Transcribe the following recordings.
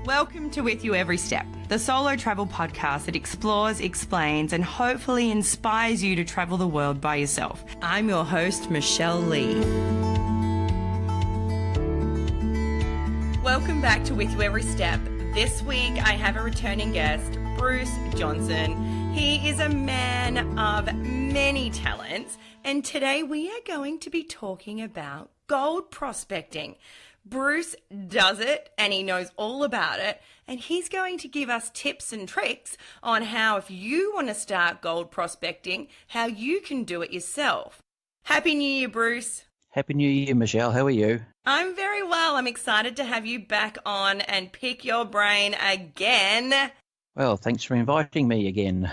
Welcome to With You Every Step, the solo travel podcast that explores, explains, and hopefully inspires you to travel the world by yourself. I'm your host, Michelle Lee. Welcome back to With You Every Step. This week I have a returning guest, Bruce Johnson. He is a man of many talents, and today we are going to be talking about gold prospecting. Bruce does it and he knows all about it, and he's going to give us tips and tricks on how, if you want to start gold prospecting, how you can do it yourself. Happy New Year, Bruce. Happy New Year, Michelle. How are you? I'm very well. I'm excited to have you back on and pick your brain again. Well, thanks for inviting me again.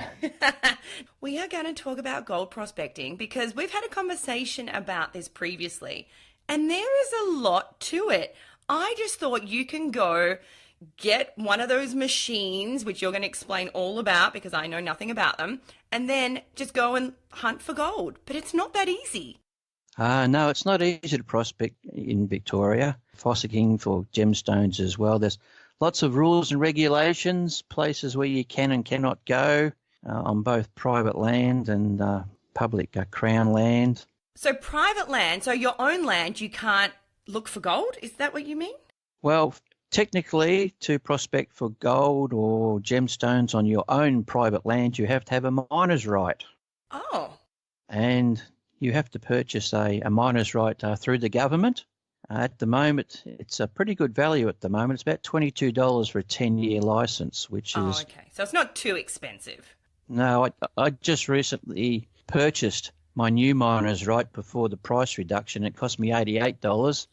We are going to talk about gold prospecting because we've had a conversation about this previously. And there is a lot to it. I just thought you can go get one of those machines, which you're going to explain all about because I know nothing about them, and then just go and hunt for gold. But it's not that easy. No, it's not easy to prospect in Victoria. Fossicking for gemstones as well. There's lots of rules and regulations, places where you can and cannot go on both private land and public Crown land. So private land, so your own land, you can't look for gold? Is that what you mean? Well, technically, to prospect for gold or gemstones on your own private land, you have to have a miner's right. Oh. And you have to purchase a miner's right through the government. At the moment, it's a pretty good value at the moment. It's about $22 for a 10-year licence, which is... Oh, okay. So it's not too expensive. No, I just recently purchased my new miner's right before the price reduction. It cost me $88,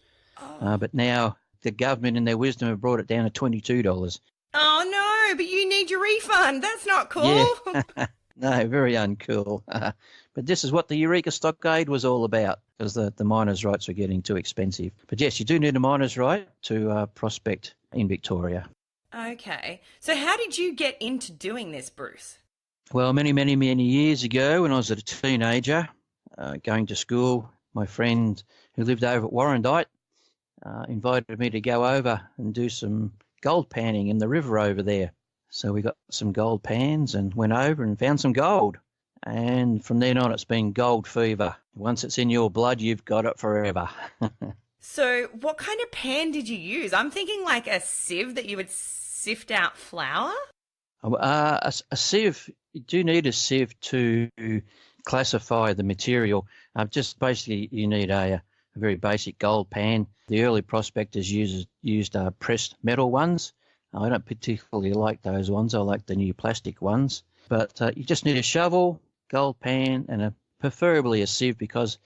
but now the government in their wisdom have brought it down to $22. Oh, no, but you need your refund. That's not cool. Yeah. No, very uncool. But this is what the Eureka Stockade was all about, because the miner's rights were getting too expensive. But yes, you do need a miner's right to prospect in Victoria. Okay. So how did you get into doing this, Bruce? Well, many, many, many years ago, when I was a teenager, going to school, my friend who lived over at Warrandyte invited me to go over and do some gold panning in the river over there. So we got some gold pans and went over and found some gold. And from then on, it's been gold fever. Once it's in your blood, you've got it forever. So what kind of pan did you use? I'm thinking like a sieve that you would sift out flour? A sieve, you do need a sieve to classify the material. Just basically, you need a very basic gold pan. The early prospectors used pressed metal ones. I don't particularly like those ones. I like the new plastic ones. But you just need a shovel, gold pan, and preferably a sieve, because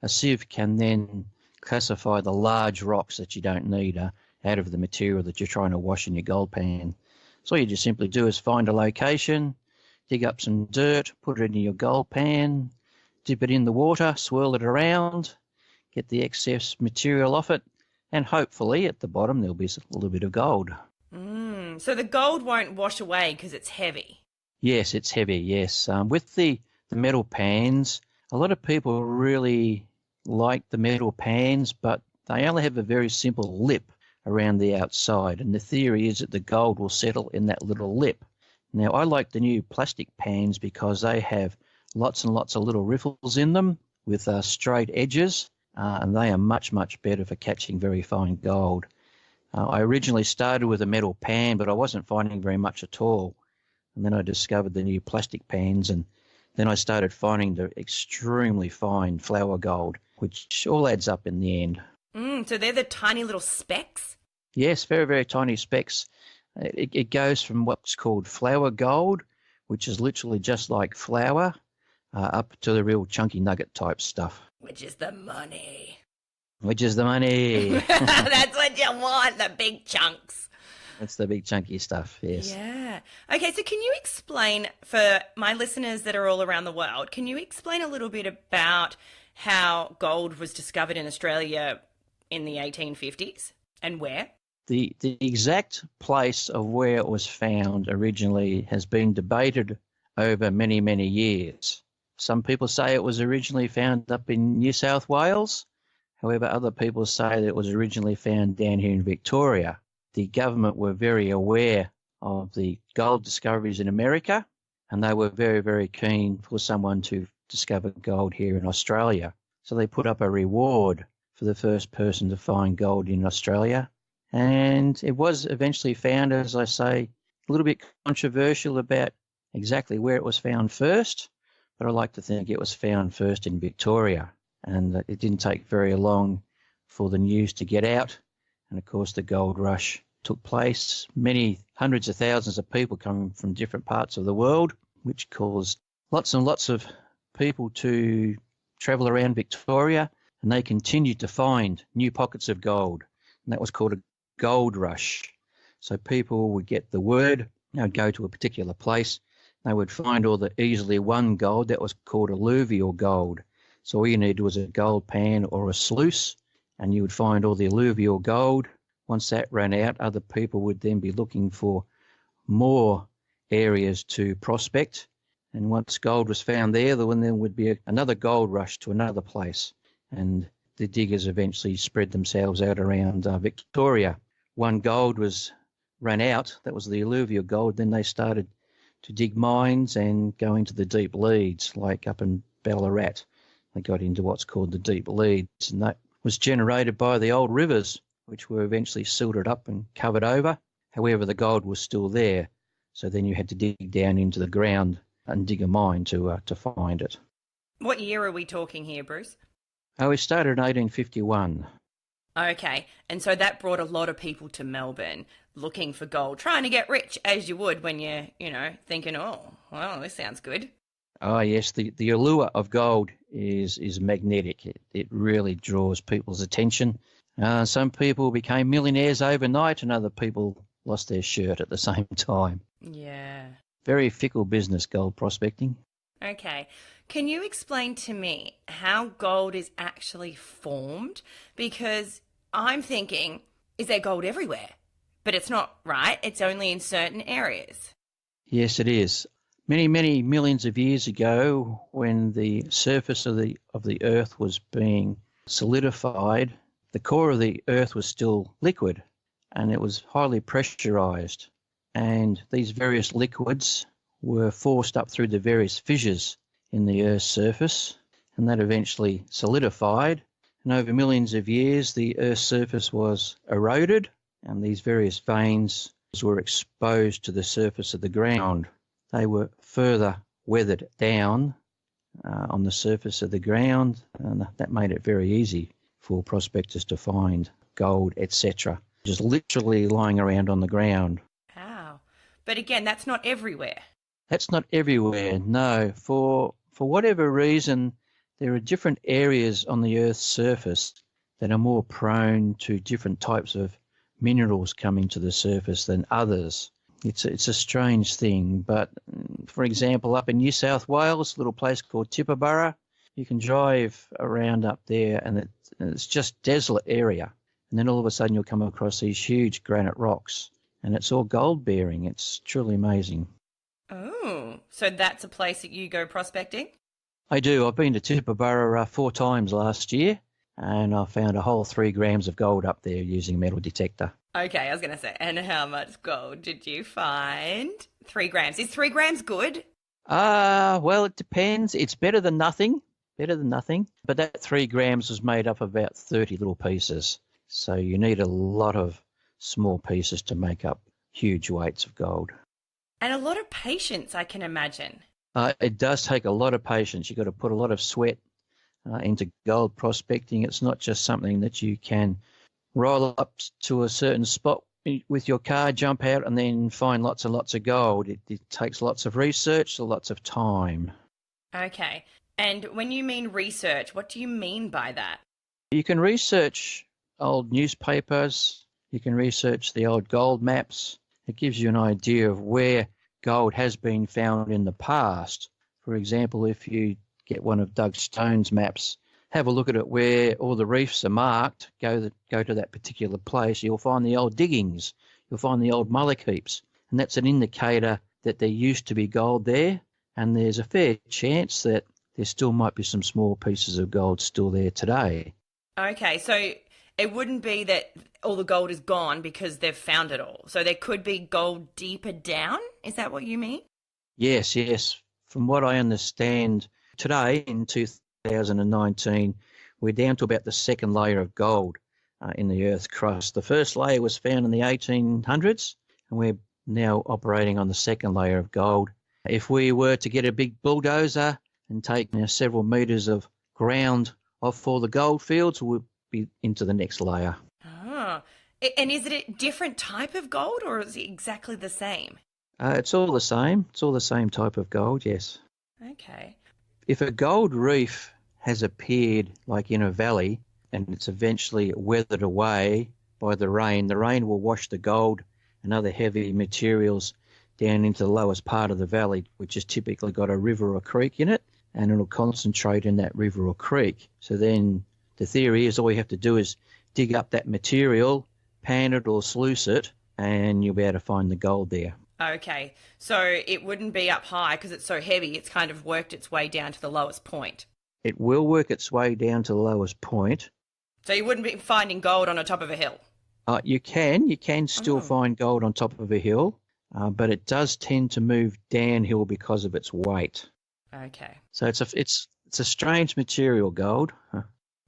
a sieve can then classify the large rocks that you don't need out of the material that you're trying to wash in your gold pan. So all you just simply do is find a location, dig up some dirt, put it in your gold pan, dip it in the water, swirl it around, get the excess material off it, and hopefully at the bottom there'll be a little bit of gold. So the gold won't wash away because it's heavy? Yes, it's heavy, yes. With the metal pans, a lot of people really like the metal pans, but they only have a very simple lip around the outside, and the theory is that the gold will settle in that little lip. Now, I like the new plastic pans because they have lots and lots of little riffles in them with straight edges, and they are much, much better for catching very fine gold. I originally started with a metal pan, but I wasn't finding very much at all. And then I discovered the new plastic pans, and then I started finding the extremely fine flour gold, which all adds up in the end. So they're the tiny little specks? Yes, very, very tiny specks. It goes from what's called flour gold, which is literally just like flour, up to the real chunky nugget type stuff. Which is the money. Which is the money. That's what you want, the big chunks. That's the big chunky stuff, yes. Yeah. Okay, so can you explain, for my listeners that are all around the world, can you explain a little bit about how gold was discovered in Australia in the 1850s and where? The exact place of where it was found originally has been debated over many, many years. Some people say it was originally found up in New South Wales. However, other people say that it was originally found down here in Victoria. the government were very aware of the gold discoveries in America, and they were very, very keen for someone to discover gold here in Australia. So they put up a reward for the first person to find gold in Australia. And it was eventually found, as I say, a little bit controversial about exactly where it was found first, but I like to think it was found first in Victoria. And it didn't take very long for the news to get out. And of course, the gold rush took place. Many hundreds of thousands of people coming from different parts of the world, which caused lots and lots of people to travel around Victoria, and they continued to find new pockets of gold. And that was called a gold rush. So people would get the word, they would go to a particular place, they would find all the easily won gold. That was called alluvial gold. So all you needed was a gold pan or a sluice, and you would find all the alluvial gold. Once that ran out, other people would then be looking for more areas to prospect. And once gold was found there, then there would be another gold rush to another place. And the diggers eventually spread themselves out around Victoria. When gold was ran out, that was the alluvial gold, then they started to dig mines and go into the deep leads, like up in Ballarat. They got into what's called the deep leads, and that was generated by the old rivers, which were eventually silted up and covered over. However, the gold was still there, so then you had to dig down into the ground and dig a mine to find it. What year are we talking here, Bruce? We started in 1851. Okay, and so that brought a lot of people to Melbourne looking for gold, trying to get rich, as you would when you're, thinking, oh, well, this sounds good. Oh, yes, the allure of gold is magnetic. It really draws people's attention. Some people became millionaires overnight, and other people lost their shirt at the same time. Yeah. Very fickle business, gold prospecting. Okay. Can you explain to me how gold is actually formed? Because I'm thinking, is there gold everywhere? But it's not, right? It's only in certain areas. Yes, it is. Many, many millions of years ago, when the surface of the Earth was being solidified, the core of the Earth was still liquid, and it was highly pressurized. And these various liquids were forced up through the various fissures in the Earth's surface, and that eventually solidified. And over millions of years, the Earth's surface was eroded, and these various veins were exposed to the surface of the ground. They were further weathered down on the surface of the ground, and that made it very easy for prospectors to find gold, etc., just literally lying around on the ground. Wow. But again, that's not everywhere. That's not everywhere, no. For whatever reason, there are different areas on the Earth's surface that are more prone to different types of minerals coming to the surface than others. It's a strange thing, but for example, up in New South Wales, a little place called Tibooburra, you can drive around up there and it's just desolate area. And then all of a sudden you'll come across these huge granite rocks, and it's all gold bearing. It's truly amazing. Oh, so that's a place that you go prospecting? I do. I've been to Tibooburra 4 times last year, and I found a whole 3 grams of gold up there using a metal detector. Okay, I was going to say, and how much gold did you find? 3 grams. Is 3 grams good? Well, it depends. It's better than nothing. But that 3 grams was made up of about 30 little pieces. So you need a lot of small pieces to make up huge weights of gold. And a lot of patience, I can imagine. It does take a lot of patience. You've got to put a lot of sweat into gold prospecting. It's not just something that you can roll up to a certain spot with your car, jump out, and then find lots and lots of gold. It takes lots of research, lots of time. Okay. And when you mean research, what do you mean by that? You can research old newspapers. You can research the old gold maps. It gives you an idea of where gold has been found in the past. For example, if you get one of Doug Stone's maps, have a look at it where all the reefs are marked, go to that particular place, you'll find the old diggings, you'll find the old mullock heaps, and that's an indicator that there used to be gold there, and there's a fair chance that there still might be some small pieces of gold still there today. Okay, so it wouldn't be that all the gold is gone because they've found it all. So there could be gold deeper down. Is that what you mean? Yes, yes. From what I understand, today in 2019, we're down to about the second layer of gold in the Earth's crust. The first layer was found in the 1800s, and we're now operating on the second layer of gold. If we were to get a big bulldozer and take several metres of ground off all the gold fields, we'll be into the next layer. Oh, and is it a different type of gold or is it exactly the same? It's all the same. It's all the same type of gold, yes. Okay. If a gold reef has appeared like in a valley and it's eventually weathered away by the rain will wash the gold and other heavy materials down into the lowest part of the valley, which has typically got a river or creek in it, and it'll concentrate in that river or creek. So then the theory is all you have to do is dig up that material, pan it or sluice it, and you'll be able to find the gold there. Okay, so it wouldn't be up high because it's so heavy, it's kind of worked its way down to the lowest point. It will work its way down to the lowest point. So you wouldn't be finding gold on the top of a hill? You can still find gold on top of a hill, but it does tend to move downhill because of its weight. Okay. So it's a strange material, gold.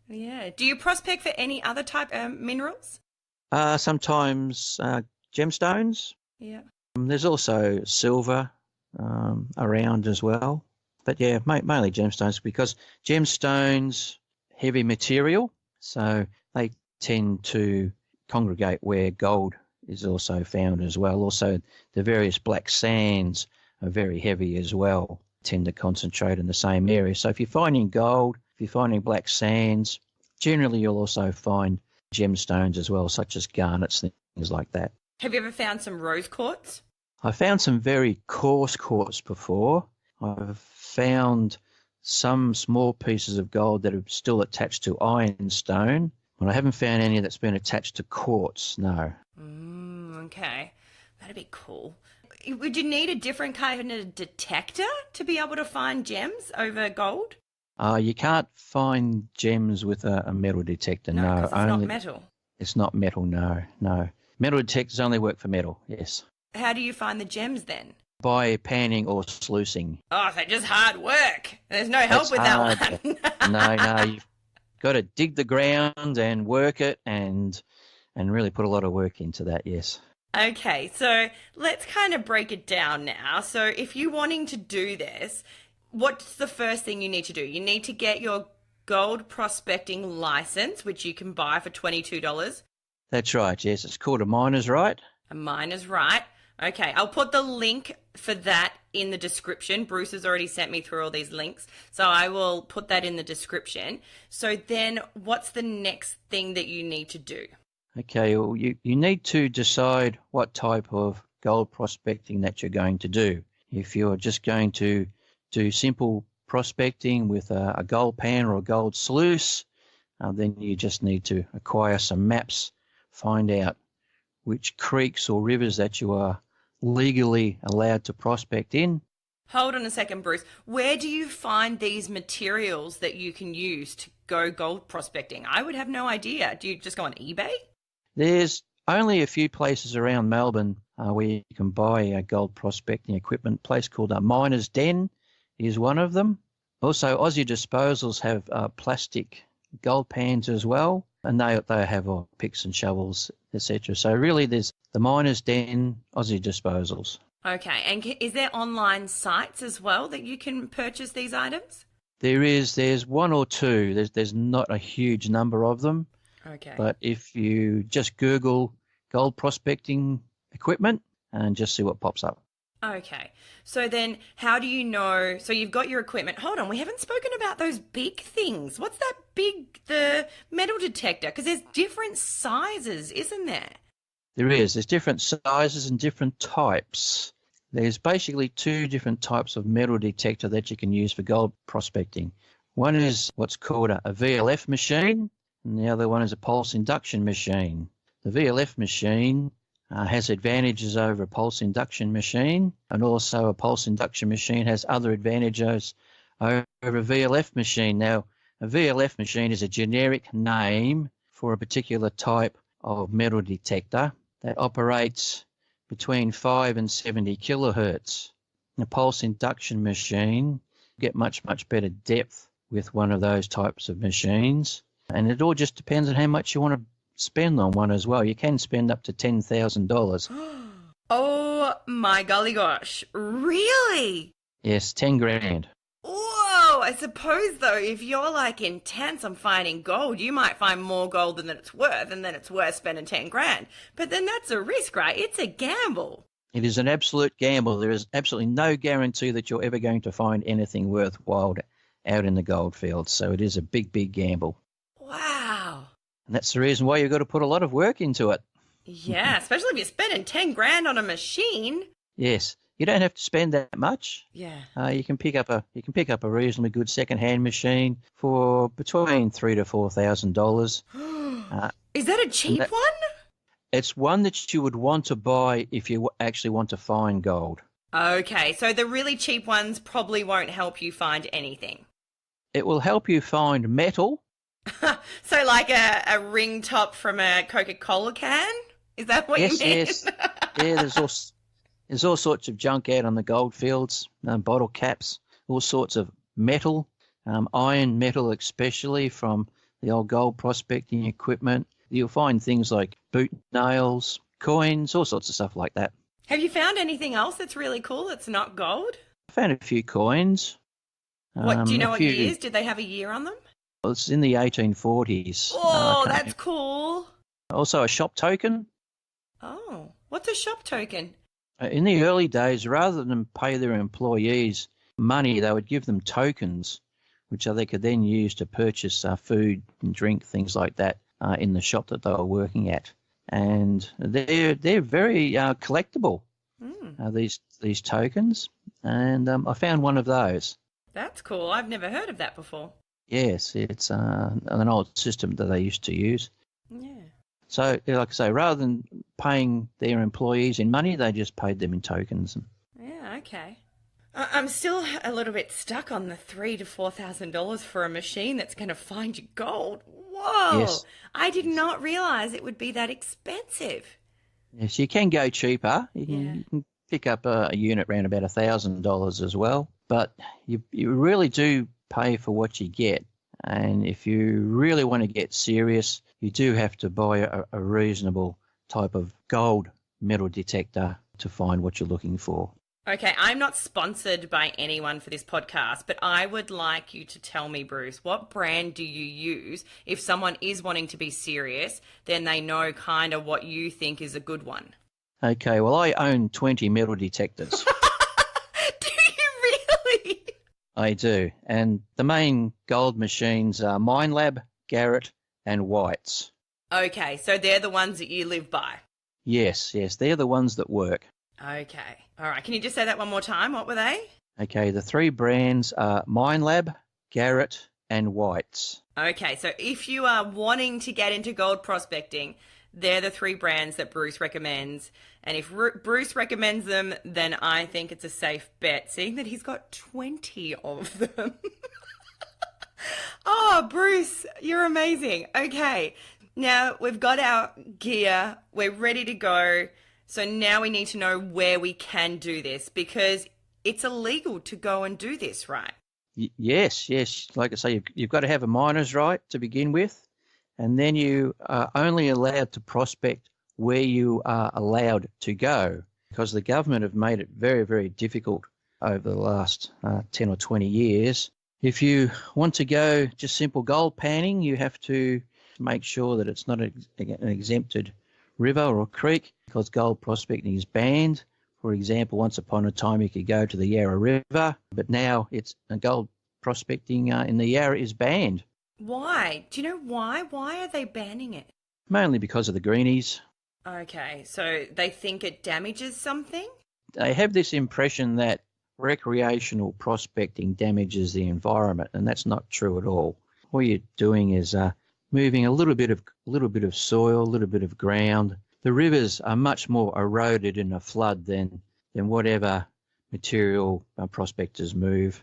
Yeah. Do you prospect for any other type of minerals? Sometimes gemstones. Yeah. There's also silver around as well. But yeah, mainly gemstones because gemstones, heavy material, so they tend to congregate where gold is also found as well. Also, the various black sands are very heavy as well, tend to concentrate in the same area. So if you're finding gold, if you're finding black sands, generally you'll also find gemstones as well, such as garnets, things like that. Have you ever found some rose quartz? I found some very coarse quartz before. I've found some small pieces of gold that are still attached to ironstone, but I haven't found any that's been attached to quartz, no. Okay. That'd be cool. Would you need a different kind of detector to be able to find gems over gold? You can't find gems with a metal detector, no. It's not metal. It's not metal, no. Metal detectors only work for metal, yes. How do you find the gems then? By panning or sluicing. Oh, so just hard work. There's no help with that one. No, you've got to dig the ground and work it and really put a lot of work into that, yes. Okay, so let's kind of break it down now. So if you're wanting to do this, what's the first thing you need to do? You need to get your gold prospecting license, which you can buy for $22. That's right, yes. It's called a miner's right. A miner's right. Okay, I'll put the link for that in the description. Bruce has already sent me through all these links, so I will put that in the description. So then what's the next thing that you need to do? Okay, well, you need to decide what type of gold prospecting that you're going to do. If you're just going to do simple prospecting with a gold pan or a gold sluice, then you just need to acquire some maps, find out which creeks or rivers that you are legally allowed to prospect in. Hold on a second, Bruce. Where do you find these materials that you can use to go gold prospecting? I would have no idea. Do you just go on eBay? There's only a few places around Melbourne where you can buy gold prospecting equipment. A place called Miner's Den is one of them. Also, Aussie Disposals have plastic gold pans as well, and they have picks and shovels, etc. So really there's the Miner's Den, Aussie Disposals. Okay, and is there online sites as well that you can purchase these items? There's one or two. There's not a huge number of them. Okay. But if you just Google gold prospecting equipment and just see what pops up. Okay. So then how do you know? So you've got your equipment. Hold on. We haven't spoken about those big things. What's that big, the metal detector? Because there's different sizes, isn't there? There is. There's different sizes and different types. There's basically two different types of metal detector that you can use for gold prospecting. One is what's called a VLF machine, and the other one is a pulse induction machine. The VLF machine has advantages over a pulse induction machine, and also a pulse induction machine has other advantages over a VLF machine. Now, a VLF machine is a generic name for a particular type of metal detector that operates between 5 and 70 kilohertz. A pulse induction machine get much better depth with one of those types of machines, and it all just depends on how much you want to spend on one as well. You can spend up to $10,000. Oh my golly gosh, really? Yes, 10 grand. Whoa, I suppose though, if you're like intense on finding gold, you might find more gold than it's worth, and then it's worth spending 10 grand. But then that's a risk, right? It's a gamble. It is an absolute gamble. There is absolutely no guarantee that you're ever going to find anything worthwhile out in the gold fields. So it is a big gamble. Wow. And that's the reason why you've got to put a lot of work into it. Yeah, especially if you're spending 10 grand on a machine. Yes. You don't have to spend that much. Yeah. You can pick up a reasonably good second-hand machine for between $3,000 to $4,000. Is that a cheap one? It's one that you would want to buy if you actually want to find gold. Okay, so the really cheap ones probably won't help you find anything. It will help you find metal. So like a ring top from a Coca-Cola can? Is that what you mean? Yes. Yeah, there's all sorts of junk out on the gold fields, bottle caps, all sorts of metal, iron metal especially from the old gold prospecting equipment. You'll find things like boot nails, coins, all sorts of stuff like that. Have you found anything else that's really cool that's not gold? I found a few coins. What, do you know what years? Did they have a year on them? Well, it's in the 1840s. Oh, that's cool. Also a shop token. Oh, what's a shop token? In the early days, rather than pay their employees money, they would give them tokens, which they could then use to purchase food and drink, things like that, in the shop that they were working at. And they're very collectible, these tokens. And I found one of those. That's cool. I've never heard of that before. Yes, it's an old system that they used to use. Yeah. So, like I say, rather than paying their employees in money, they just paid them in tokens. Yeah, okay. I'm still a little bit stuck on the $3,000 to $4,000 for a machine that's going to find you gold. Whoa! Yes. I did not realise it would be that expensive. Yes, you can go cheaper. You can pick up a unit around about $1,000 as well. But you really do pay for what you get. And if you really want to get serious, you do have to buy a reasonable type of gold metal detector to find what you're looking for. Okay, I'm not sponsored by anyone for this podcast, but I would like you to tell me, Bruce, what brand do you use? If someone is wanting to be serious, then they know kind of what you think is a good one. Okay, well, I own 20 metal detectors. Do you really? I do. And the main gold machines are MineLab, Garrett, and White's. Okay, so they're the ones that you live by? Yes, they're the ones that work. Okay. All right, can you just say that one more time? What were they? Okay, the three brands are MineLab, Garrett, and White's. Okay, so if you are wanting to get into gold prospecting, they're the three brands that Bruce recommends. And if Bruce recommends them, then I think it's a safe bet, seeing that he's got 20 of them. Oh, Bruce, you're amazing. Okay, now we've got our gear. We're ready to go. So now we need to know where we can do this, because it's illegal to go and do this, right? Yes. Like I say, you've got to have a miner's right to begin with, and then you are only allowed to prospect where you are allowed to go, because the government have made it very, very difficult over the last 10 or 20 years. If you want to go just simple gold panning, you have to make sure that it's not an exempted river or creek, because gold prospecting is banned. For example, once upon a time you could go to the Yarra River, but now it's gold prospecting in the Yarra is banned. Why? Do you know why? Why are they banning it? Mainly because of the greenies. Okay, so they think it damages something? They have this impression that recreational prospecting damages the environment, and that's not true at all. All you're doing is moving a little bit of soil, a little bit of ground. The rivers are much more eroded in a flood than whatever material prospectors move.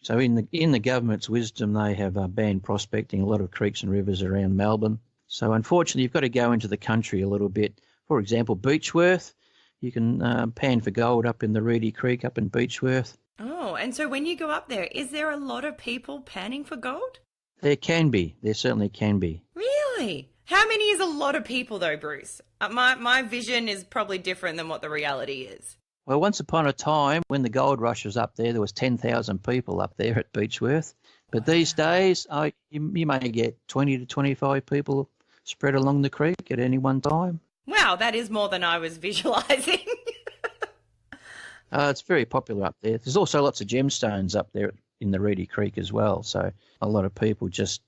So in the government's wisdom, they have banned prospecting a lot of creeks and rivers around Melbourne. So unfortunately, you've got to go into the country a little bit. For example, Beechworth, you can pan for gold up in the Reedy Creek up in Beechworth. Oh, and so when you go up there, is there a lot of people panning for gold? There can be. There certainly can be. Really? How many is a lot of people though, Bruce? My vision is probably different than what the reality is. Well, once upon a time, when the gold rush was up there was 10,000 people up there at Beechworth. But these days, you may get 20 to 25 people spread along the creek at any one time. Wow, that is more than I was visualising. It's very popular up there. There's also lots of gemstones up there in the Reedy Creek as well. So a lot of people just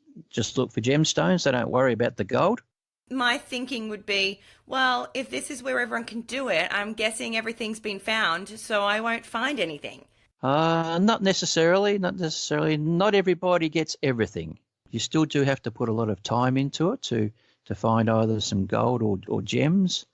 look for gemstones. They don't worry about the gold. My thinking would be, well, if this is where everyone can do it, I'm guessing everything's been found, so I won't find anything. Not necessarily. Not everybody gets everything. You still do have to put a lot of time into it to find either some gold or gems.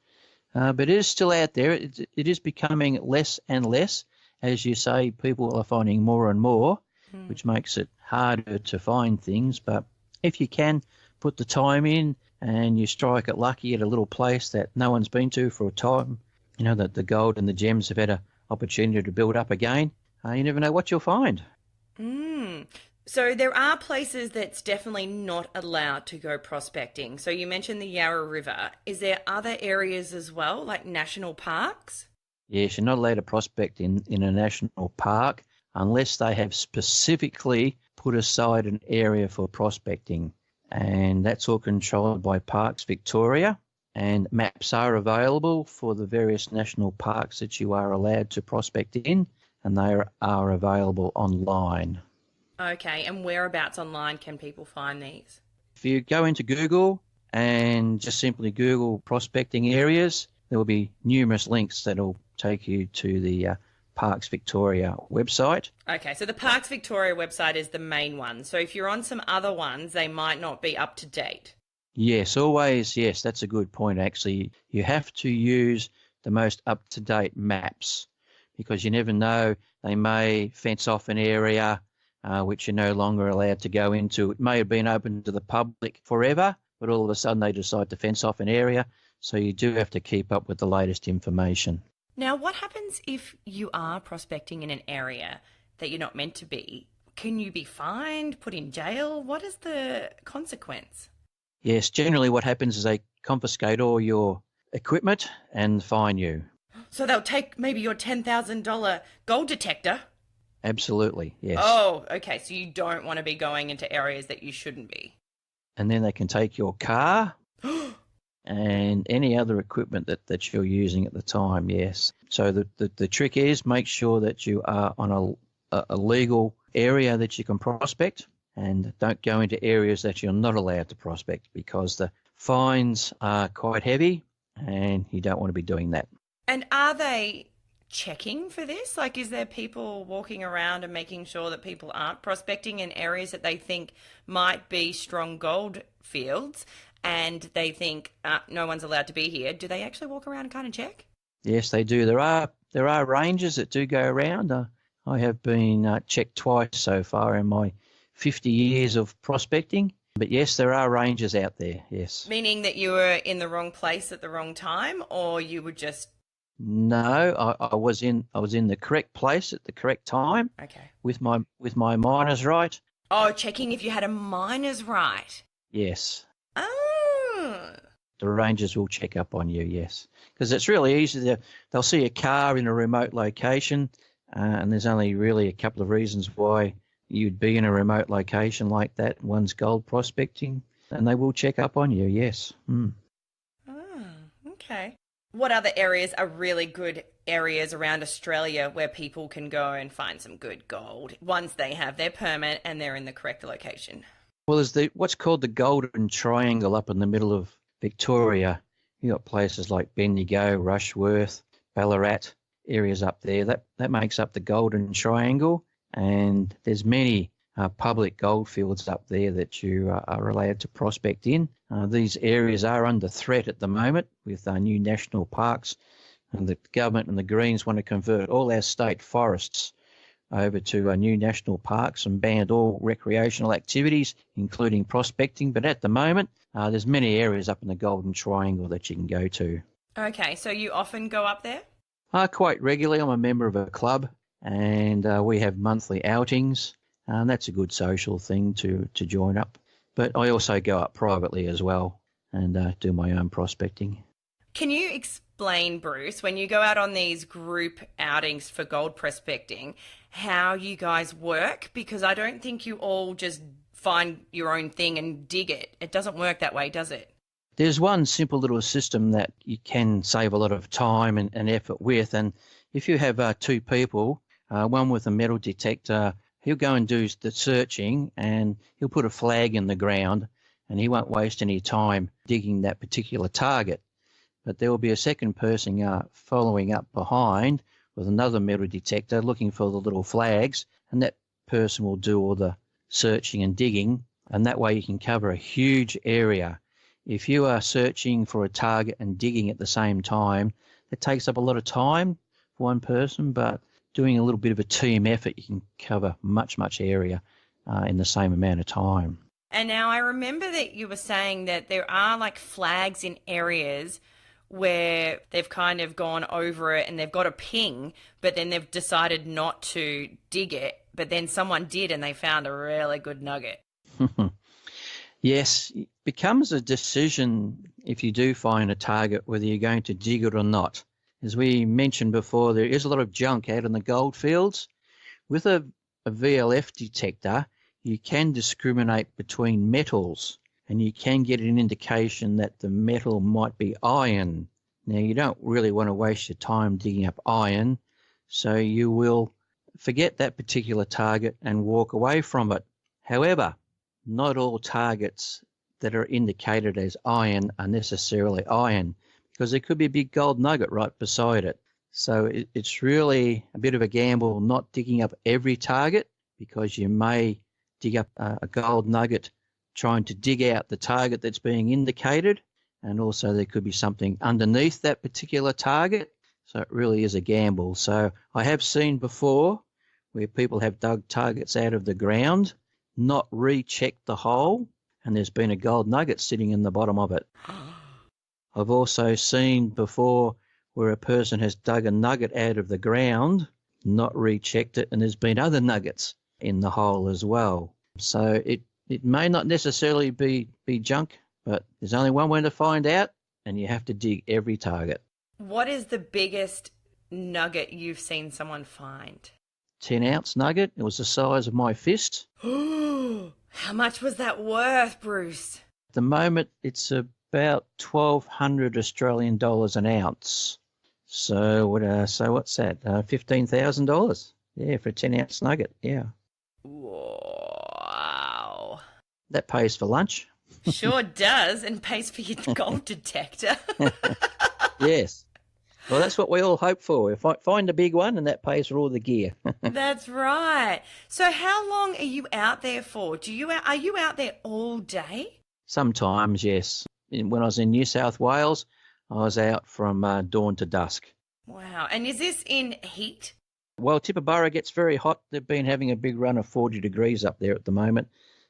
But it is still out there. It is becoming less and less. As you say, people are finding more and more, which makes it harder to find things. But if you can put the time in and you strike it lucky at a little place that no one's been to for a time, you know, that the gold and the gems have had an opportunity to build up again, you never know what you'll find. So there are places that's definitely not allowed to go prospecting. So you mentioned the Yarra River. Is there other areas as well, like national parks? Yes, you're not allowed to prospect in a national park unless they have specifically put aside an area for prospecting. And that's all controlled by Parks Victoria. And maps are available for the various national parks that you are allowed to prospect in, and they are available online. Okay, and whereabouts online can people find these? If you go into Google and just simply Google prospecting areas, there will be numerous links that will take you to the Parks Victoria website. Okay, so the Parks Victoria website is the main one. So if you're on some other ones, they might not be up to date. Yes, always. Yes, that's a good point, actually. You have to use the most up-to-date maps because you never know. They may fence off an area which you're no longer allowed to go into. It may have been open to the public forever, but all of a sudden they decide to fence off an area. So you do have to keep up with the latest information. Now, what happens if you are prospecting in an area that you're not meant to be? Can you be fined, put in jail? What is the consequence? Yes, generally what happens is they confiscate all your equipment and fine you. So they'll take maybe your $10,000 gold detector? Absolutely, yes. Oh, okay. So you don't want to be going into areas that you shouldn't be. And then they can take your car and any other equipment that you're using at the time, yes. So the trick is make sure that you are on a legal area that you can prospect, and don't go into areas that you're not allowed to prospect because the fines are quite heavy and you don't want to be doing that. And are they checking for this? Like, is there people walking around and making sure that people aren't prospecting in areas that they think might be strong gold fields and they think no one's allowed to be here? Do they actually walk around and kind of check? Yes, they do. There are rangers that do go around. I have been checked twice so far in my 50 years of prospecting. But yes, there are rangers out there, yes. Meaning that you were in the wrong place at the wrong time, or you were just... No, I was in the correct place at the correct time. Okay. With my miner's right. Oh, checking if you had a miner's right. Yes. Oh. The rangers will check up on you, yes. Because it's really easy. They'll see a car in a remote location, and there's only really a couple of reasons why you'd be in a remote location like that. One's gold prospecting, and they will check up on you, yes. Oh, okay. What other areas are really good areas around Australia where people can go and find some good gold once they have their permit and they're in the correct location? Well, there's what's called the Golden Triangle up in the middle of Victoria. You've got places like Bendigo, Rushworth, Ballarat, areas up there. That makes up the Golden Triangle, and there's many public goldfields up there that you are allowed to prospect in. These areas are under threat at the moment with new national parks, and the government and the Greens want to convert all our state forests over to new national parks and banned all recreational activities, including prospecting. But at the moment, there's many areas up in the Golden Triangle that you can go to. Okay, so you often go up there? Quite regularly. I'm a member of a club, and we have monthly outings, and that's a good social thing to join up. But I also go up privately as well and do my own prospecting. Can you explain, Bruce, when you go out on these group outings for gold prospecting, how you guys work? Because I don't think you all just find your own thing and dig it. It doesn't work that way, does it? There's one simple little system that you can save a lot of time and effort with. And if you have two people, one with a metal detector, he'll go and do the searching and he'll put a flag in the ground and he won't waste any time digging that particular target. But there will be a second person following up behind with another metal detector looking for the little flags, and that person will do all the searching and digging, and that way you can cover a huge area. If you are searching for a target and digging at the same time, it takes up a lot of time for one person, but doing a little bit of a team effort, you can cover much area in the same amount of time. And now I remember that you were saying that there are like flags in areas where they've kind of gone over it and they've got a ping, but then they've decided not to dig it, but then someone did and they found a really good nugget. Yes, it becomes a decision if you do find a target whether you're going to dig it or not. As we mentioned before, there is a lot of junk out in the gold fields. With a VLF detector, you can discriminate between metals, and you can get an indication that the metal might be iron. Now, you don't really want to waste your time digging up iron, so you will forget that particular target and walk away from it. However, not all targets that are indicated as iron are necessarily iron, because there could be a big gold nugget right beside it. So it's really a bit of a gamble not digging up every target, because you may dig up a gold nugget trying to dig out the target that's being indicated, and also there could be something underneath that particular target. So it really is a gamble. So I have seen before where people have dug targets out of the ground, not rechecked the hole, and there's been a gold nugget sitting in the bottom of it. I've also seen before where a person has dug a nugget out of the ground, not rechecked it, and there's been other nuggets in the hole as well. So it may not necessarily be junk, but there's only one way to find out, and you have to dig every target. What is the biggest nugget you've seen someone find? 10-ounce nugget. It was the size of my fist. How much was that worth, Bruce? At the moment, it's about 1,200 Australian dollars an ounce. So what's that? $15,000. Yeah, for a 10-ounce nugget. Yeah. Wow. That pays for lunch. Sure does, and pays for your gold detector. Yes. Well, that's what we all hope for. If I find a big one, and that pays for all the gear. That's right. So how long are you out there for? Are you out there all day? Sometimes, yes. When I was in New South Wales, I was out from dawn to dusk. Wow. And is this in heat? Well, Tibooburra gets very hot. They've been having a big run of 40 degrees up there at the moment.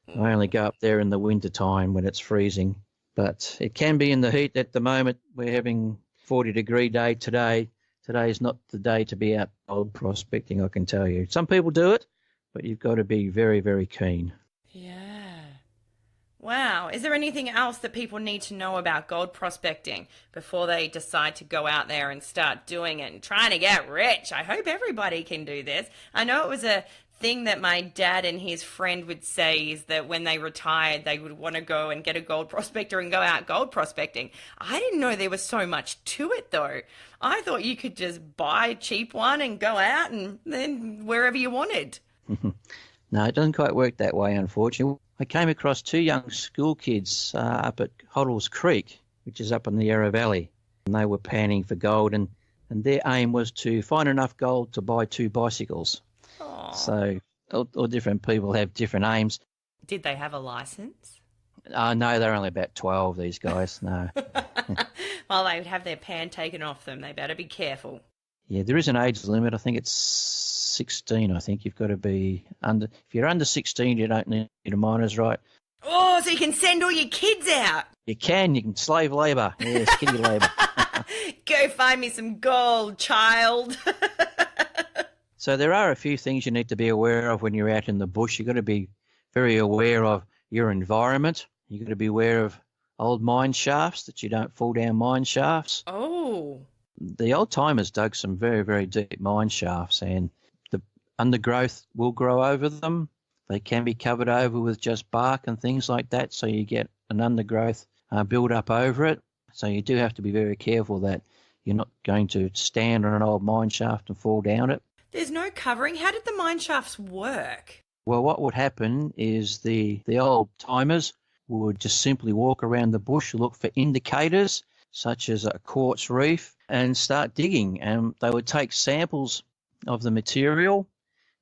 I only go up there in the winter time when it's freezing. But it can be in the heat at the moment. We're having 40-degree day today. Today is not the day to be out gold prospecting, I can tell you. Some people do it, but you've got to be very, very keen. Yeah. Wow. Is there anything else that people need to know about gold prospecting before they decide to go out there and start doing it and trying to get rich? I hope everybody can do this. I know it was a thing that my dad and his friend would say, is that when they retired, they would want to go and get a gold prospector and go out gold prospecting. I didn't know there was so much to it, though. I thought you could just buy a cheap one and go out and then wherever you wanted. No, it doesn't quite work that way, unfortunately. I came across two young school kids up at Hoddles Creek, which is up in the Yarra Valley, and they were panning for gold, and their aim was to find enough gold to buy 2 bicycles. Aww. So all different people have different aims. Did they have a license? No, they're only about 12, these guys, no. Well, they would have their pan taken off them. They better be careful. Yeah, there is an age limit. I think it's 16, I think. You've got to be under. If you're under 16, you don't need a miner's right. Oh, so you can send all your kids out. You can slave labour. Yes, kiddie labour. Go find me some gold, child. So there are a few things you need to be aware of when you're out in the bush. You've got to be very aware of your environment. You've got to be aware of old mine shafts, that you don't fall down mine shafts. Oh. The old timers dug some very, very deep mine shafts, and the undergrowth will grow over them. They can be covered over with just bark and things like that, so you get an undergrowth build up over it. So you do have to be very careful that you're not going to stand on an old mine shaft and fall down it. There's no covering. How did the mine shafts work? Well, what would happen is the old timers would just simply walk around the bush, look for indicators such as a quartz reef, and start digging. And they would take samples of the material.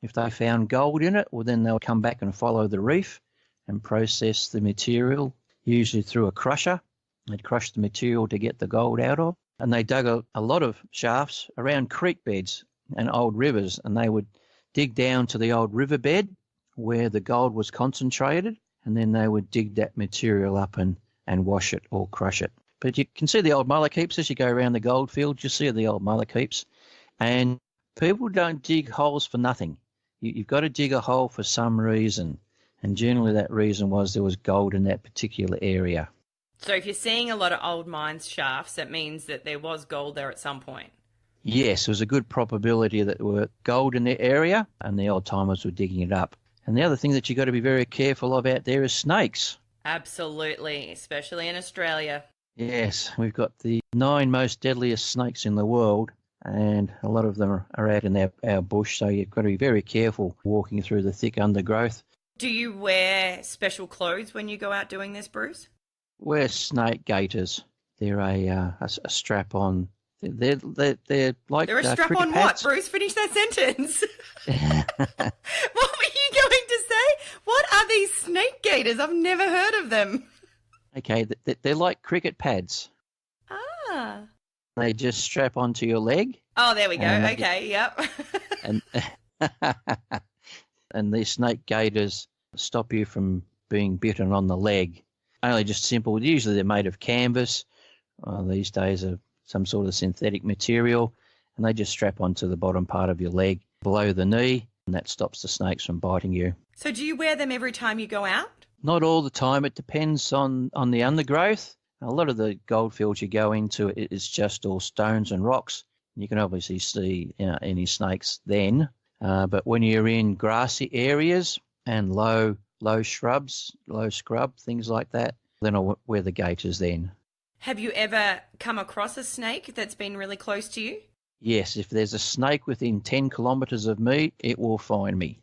If they found gold in it, well, then they'll come back and follow the reef and process the material, usually through a crusher. They'd crush the material to get the gold out of. And they dug a lot of shafts around creek beds and old rivers, and they would dig down to the old riverbed where the gold was concentrated, and then they would dig that material up and wash it or crush it. But you can see the old mullock heaps as you go around the gold field. You see the old mullock heaps. And people don't dig holes for nothing. You've got to dig a hole for some reason. And generally that reason was there was gold in that particular area. So if you're seeing a lot of old mines shafts, that means that there was gold there at some point. Yes, there was a good probability that there were gold in the area, and the old timers were digging it up. And the other thing that you've got to be very careful of out there is snakes. Absolutely, especially in Australia. Yes, we've got the 9 most deadliest snakes in the world, and a lot of them are out in our bush, so you've got to be very careful walking through the thick undergrowth. Do you wear special clothes when you go out doing this, Bruce? Wear snake gaiters. They're a strap-on. They're like they're a strap-on what, Bruce? Finish that sentence. What were you going to say? What are these snake gaiters? I've never heard of them. Okay, they're like cricket pads. Ah. They just strap onto your leg. Oh, there we go. Okay, yep. and and these snake gaiters stop you from being bitten on the leg. Only just simple. Usually they're made of canvas. These days are some sort of synthetic material, and they just strap onto the bottom part of your leg below the knee, and that stops the snakes from biting you. So do you wear them every time you go out? Not all the time. It depends on the undergrowth. A lot of the goldfields you go into, it's just all stones and rocks. You can obviously see any snakes then. But when you're in grassy areas and low shrubs, low scrub, things like that, then I'll wear the gaiters then. Have you ever come across a snake that's been really close to you? Yes, if there's a snake within 10 kilometres of me, it will find me.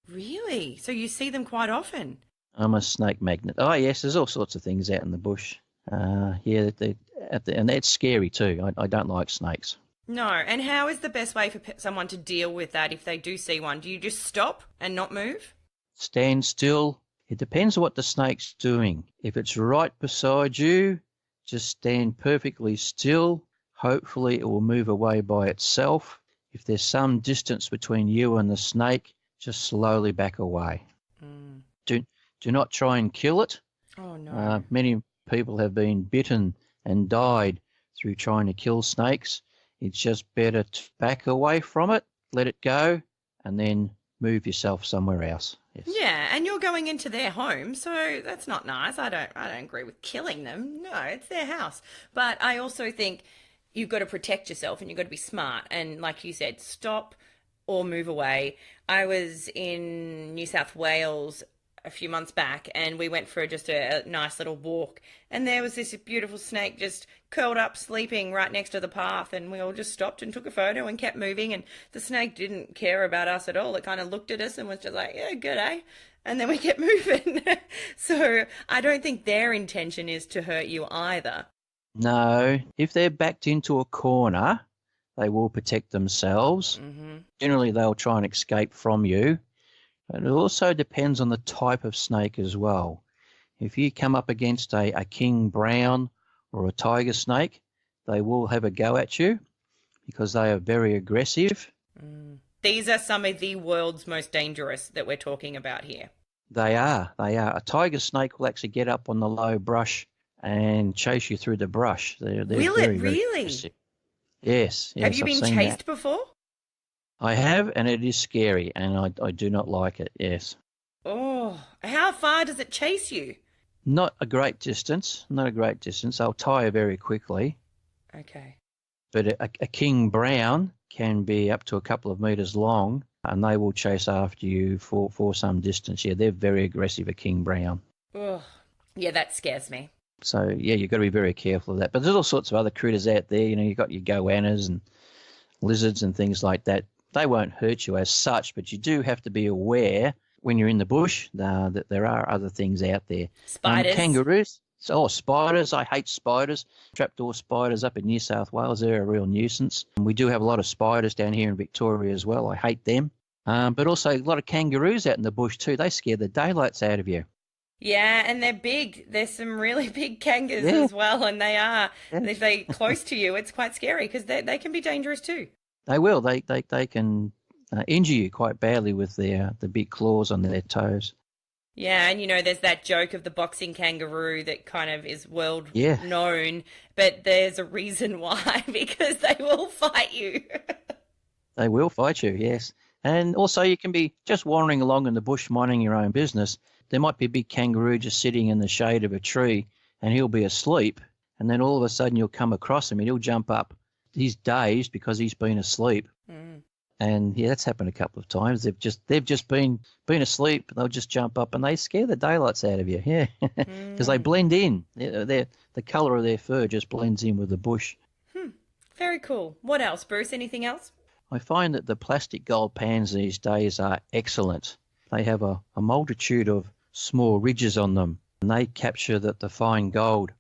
Really? So you see them quite often? I'm a snake magnet. Oh, yes, there's all sorts of things out in the bush. And that's scary too. I don't like snakes. No, and how is the best way for someone to deal with that if they do see one? Do you just stop and not move? Stand still. It depends on what the snake's doing. If it's right beside you, just stand perfectly still. Hopefully it will move away by itself. If there's some distance between you and the snake, just slowly back away. Mm. Do not try and kill it. Oh, no. Many people have been bitten and died through trying to kill snakes. It's just better to back away from it, let it go, and then move yourself somewhere else. Yes. Yeah, and you're going into their home, so that's not nice. I don't agree with killing them. No, it's their house. But I also think you've got to protect yourself and you've got to be smart. And like you said, stop or move away. I was in New South Wales a few months back and we went for just a nice little walk, and there was this beautiful snake just curled up sleeping right next to the path, and we all just stopped and took a photo and kept moving, and the snake didn't care about us at all. It kind of looked at us and was just like, yeah, good, eh? And then we kept moving. So I don't think their intention is to hurt you either. No, if they're backed into a corner, they will protect themselves. Mm-hmm. Generally, they'll try and escape from you. But it also depends on the type of snake as well. If you come up against a king brown or a tiger snake, they will have a go at you because they are very aggressive. Mm. These are some of the world's most dangerous that we're talking about here. They are. A tiger snake will actually get up on the low brush and chase you through the brush. They're Will very, it very really? aggressive. Yes. Have you I've been seen chased that. before? I have, and it is scary, and I do not like it, yes. Oh, how far does it chase you? Not a great distance. I'll tire very quickly. Okay. But a king brown can be up to a couple of metres long, and they will chase after you for some distance. Yeah, they're very aggressive, a king brown. Oh, yeah, that scares me. So, yeah, you've got to be very careful of that. But there's all sorts of other critters out there. You know, you've got your goannas and lizards and things like that. They won't hurt you as such, but you do have to be aware when you're in the bush that there are other things out there. Spiders. Kangaroos. Oh, spiders. I hate spiders. Trapdoor spiders up in New South Wales, they're a real nuisance. And we do have a lot of spiders down here in Victoria as well. I hate them. But also a lot of kangaroos out in the bush too. They scare the daylights out of you. Yeah, and they're big. There's some really big kangaroos as well, and they are. Yeah. If they're close to you, it's quite scary because they can be dangerous too. They will. They can injure you quite badly with the big claws on their toes. Yeah, and there's that joke of the boxing kangaroo that kind of is world known, but there's a reason why, because they will fight you. They will fight you, yes. And also you can be just wandering along in the bush minding your own business. There might be a big kangaroo just sitting in the shade of a tree and he'll be asleep, and then all of a sudden you'll come across him and he'll jump up. He's dazed because he's been asleep. Mm. And yeah, that's happened a couple of times. They've just been asleep. They'll just jump up and they scare the daylights out of you. Yeah, because they blend in. The colour of their fur just blends in with the bush. Very cool. What else, Bruce? Anything else? I find that the plastic gold pans these days are excellent. They have a multitude of small ridges on them, and they capture the fine gold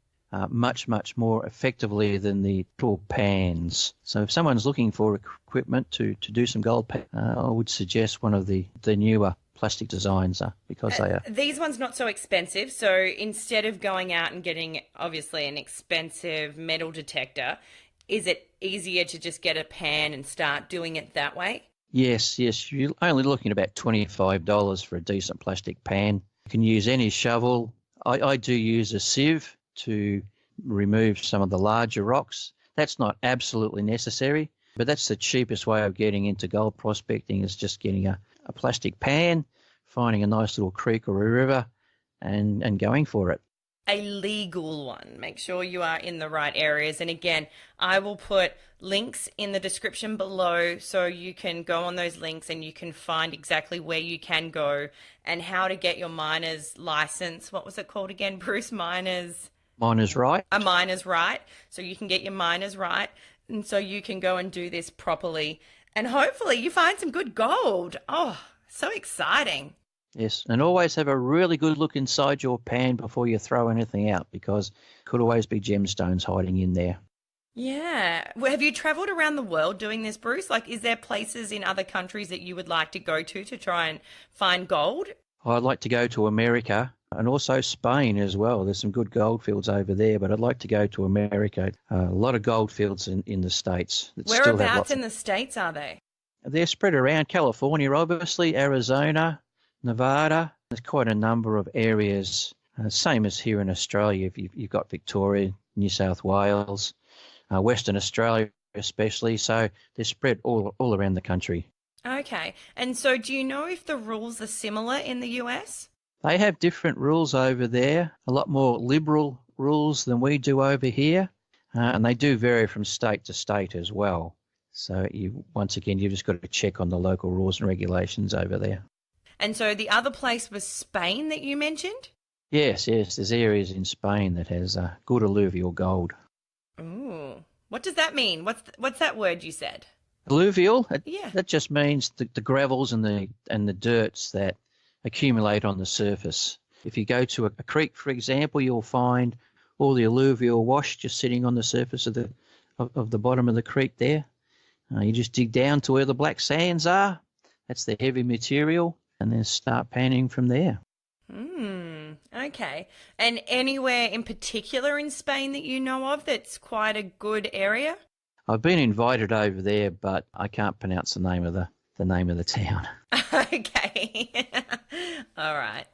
much, much more effectively than the tall pans. So if someone's looking for equipment to do some gold pan, I would suggest one of the newer plastic designs because they are. These ones not so expensive, so instead of going out and getting obviously an expensive metal detector, is it easier to just get a pan and start doing it that way? Yes. You're only looking at about $25 for a decent plastic pan. You can use any shovel. I do use a sieve to remove some of the larger rocks. That's not absolutely necessary, but that's the cheapest way of getting into gold prospecting, is just getting a plastic pan, finding a nice little creek or a river and going for it. A legal one. Make sure you are in the right areas. And again, I will put links in the description below so you can go on those links and you can find exactly where you can go and how to get your miner's license. What was it called again, Bruce? Miner's right. A miner's right. So you can get your miner's right. And so you can go and do this properly. And hopefully you find some good gold. Oh, so exciting. Yes, and always have a really good look inside your pan before you throw anything out, because could always be gemstones hiding in there. Yeah. Well, have you travelled around the world doing this, Bruce? Like, is there places in other countries that you would like to go to try and find gold? I'd like to go to America and also Spain as well. There's some good gold fields over there, but I'd like to go to America. A lot of gold fields in the States. Whereabouts in the States are they? They're spread around California, obviously, Arizona, Nevada. There's quite a number of areas, same as here in Australia. You've got Victoria, New South Wales, Western Australia especially. So they're spread all around the country. Okay. And so do you know if the rules are similar in the US? They have different rules over there, a lot more liberal rules than we do over here, and they do vary from state to state as well. So once again, you've just got to check on the local rules and regulations over there. And so the other place was Spain that you mentioned? Yes. There's areas in Spain that has good alluvial gold. Ooh. What does that mean? What's that word you said? Alluvial? Yeah. That just means the gravels and the dirts that accumulate on the surface. If you go to a creek, for example, you'll find all the alluvial wash just sitting on the surface of the bottom of the creek there. You just dig down to where the black sands are. That's the heavy material, and then start panning from there. Okay. And anywhere in particular in Spain that you know of that's quite a good area? I've been invited over there, but I can't pronounce the name of the name of the town. Okay. All right.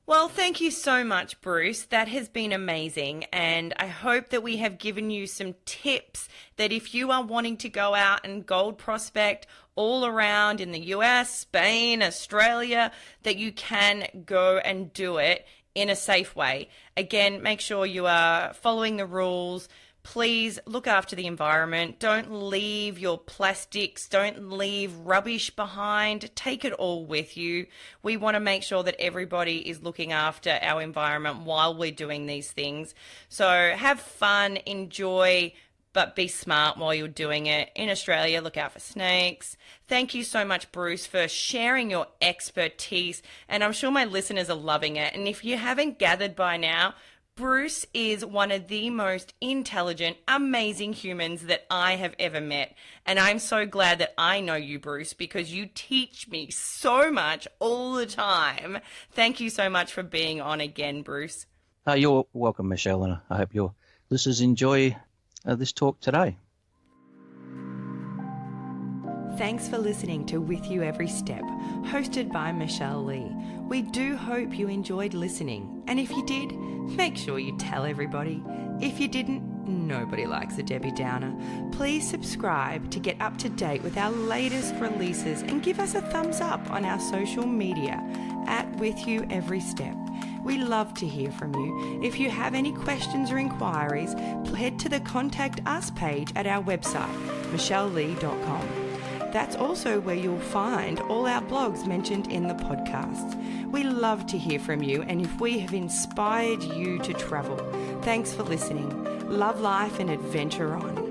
Well, thank you so much, Bruce. That has been amazing. And I hope that we have given you some tips that if you are wanting to go out and gold prospect all around in the US, Spain, Australia, that you can go and do it in a safe way. Again, make sure you are following the rules. Please look after the environment. Don't leave your plastics. Don't leave rubbish behind. Take it all with you. We want to make sure that everybody is looking after our environment while we're doing these things. So have fun, enjoy, but be smart while you're doing it. In Australia, look out for snakes. Thank you so much, Bruce, for sharing your expertise. And I'm sure my listeners are loving it. And if you haven't gathered by now, Bruce is one of the most intelligent, amazing humans that I have ever met. And I'm so glad that I know you, Bruce, because you teach me so much all the time. Thank you so much for being on again, Bruce. You're welcome, Michelle, and I hope your listeners enjoy this talk today. Thanks for listening to With You Every Step, hosted by Michelle Lee. We do hope you enjoyed listening, and if you did, make sure you tell everybody. If you didn't, nobody likes a Debbie Downer. Please subscribe to get up to date with our latest releases and give us a thumbs up on our social media at With You Every Step. We love to hear from you. If you have any questions or inquiries, head to the Contact Us page at our website, michellelee.com. That's also where you'll find all our blogs mentioned in the podcast. We love to hear from you, and if we have inspired you to travel, thanks for listening. Love life and adventure on.